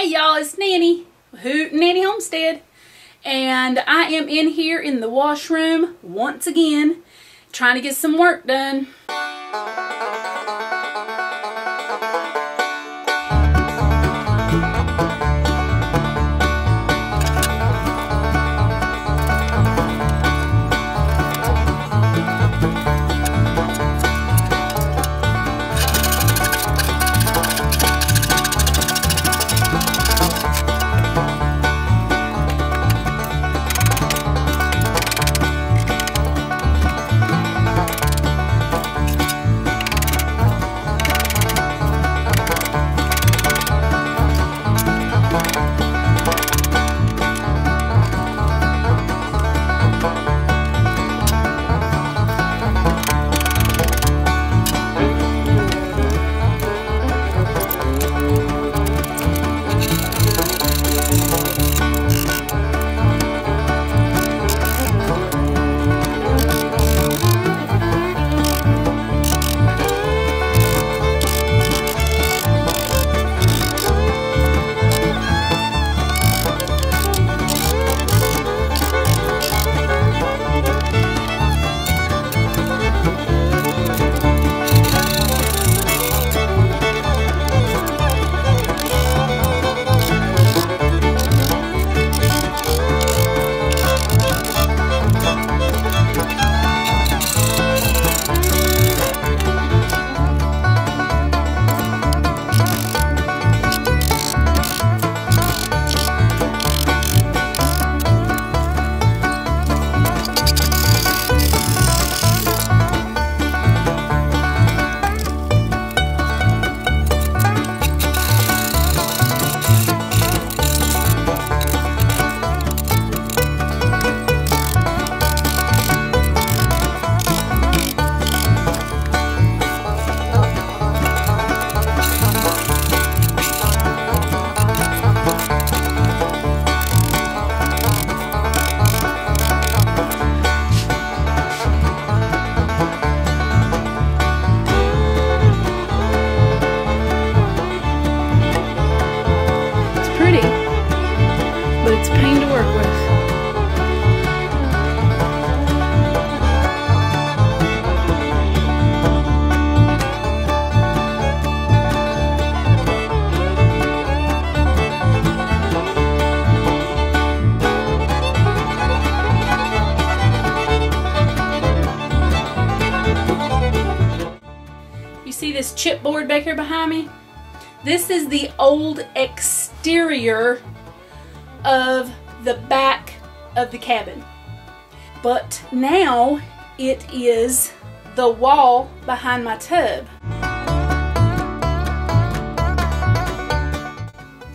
Hey y'all, it's Nanny, Nanny Homestead, and I am in here in the washroom once again, trying to get some work done. But it's a pain to work with. You see this chipboard back here behind me? This is the old exterior of the back of the cabin, but now it is the wall behind my tub.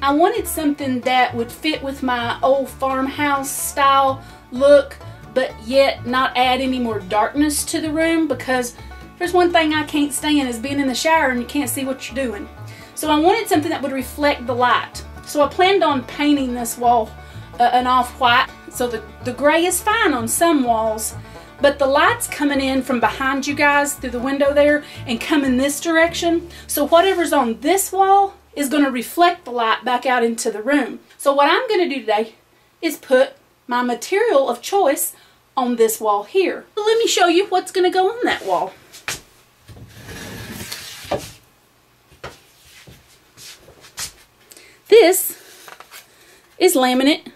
I wanted something that would fit with my old farmhouse style look, but yet not add any more darkness to the room, because there's one thing I can't stand is being in the shower and you can't see what you're doing. So I wanted something that would reflect the light. So I planned on painting this wall an off-white. So the gray is fine on some walls, but the light's coming in from behind you guys through the window there and coming this direction. So whatever's on this wall is going to reflect the light back out into the room. So what I'm going to do today is put my material of choice on this wall here. So let me show you what's going to go on that wall. This is laminate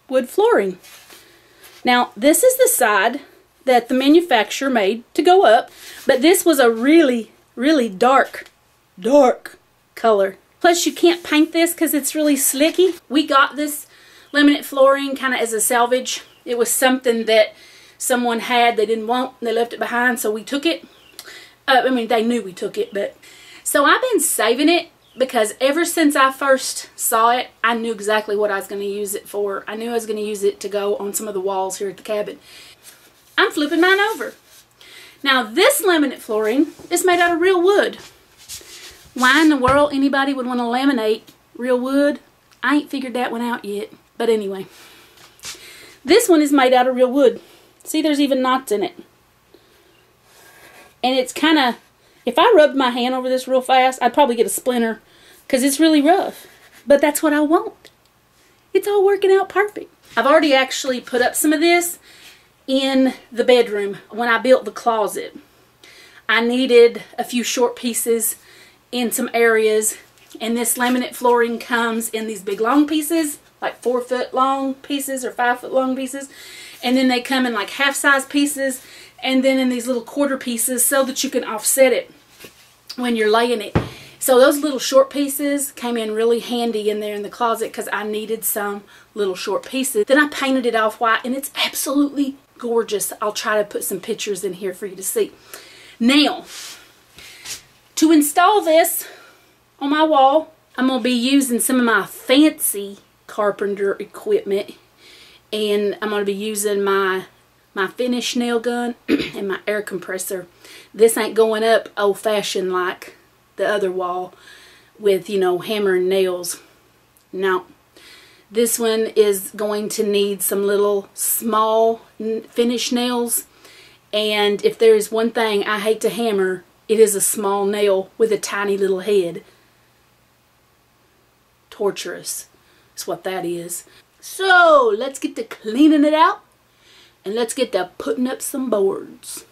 wood flooring. Now this is the side that the manufacturer made to go up, but this was a really dark color. Plus you can't paint this because it's really slicky. We got this laminate flooring kind of as a salvage. It was something that someone had, they didn't want, and they left it behind, so we took it. I mean, they knew we took it, but so I've been saving it, because ever since I first saw it, I knew exactly what I was going to use it for. I knew I was going to use it to go on some of the walls here at the cabin. I'm flipping mine over. Now this laminate flooring is made out of real wood. Why in the world anybody would want to laminate real wood? I ain't figured that one out yet. But anyway, this one is made out of real wood. See, there's even knots in it. And it's kind of, if I rubbed my hand over this real fast, I'd probably get a splinter because it's really rough. But that's what I want. It's all working out perfect. I've already actually put up some of this in the bedroom when I built the closet. I needed a few short pieces in some areas, and this laminate flooring comes in these big long pieces, like 4 foot long pieces or 5 foot long pieces, and then they come in like half size pieces, and then in these little quarter pieces so that you can offset it when you're laying it. So those little short pieces came in really handy in there in the closet because I needed some little short pieces. Then I painted it off white, and it's absolutely gorgeous. I'll try to put some pictures in here for you to see. Now, to install this on my wall, I'm going to be using some of my fancy carpenter equipment, and I'm going to be using my finish nail gun and my air compressor. This ain't going up old-fashioned like the other wall with, you know, hammer and nails. No. This one is going to need some little small finish nails, and if there is one thing I hate to hammer, it is a small nail with a tiny little head. Torturous. That's what that is. So, let's get to cleaning it out, and let's get to putting up some boards.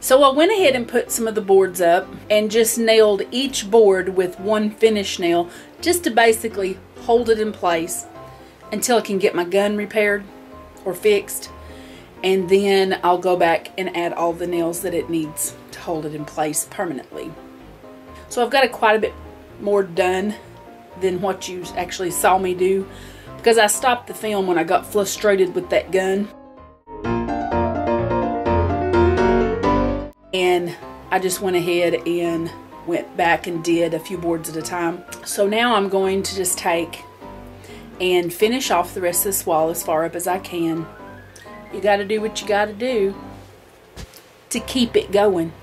So I went ahead and put some of the boards up and just nailed each board with one finish nail just to basically hold it in place until I can get my gun repaired or fixed, and then I'll go back and add all the nails that it needs to hold it in place permanently. So I've got quite a bit more done than what you actually saw me do because I stopped the film when I got frustrated with that gun. And I just went ahead and went back and did a few boards at a time. So now I'm going to just take and finish off the rest of this wall as far up as I can. You got to do what you got to do to keep it going.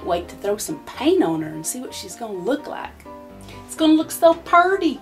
Wait to throw some paint on her and see what she's gonna look like. It's gonna look so pretty.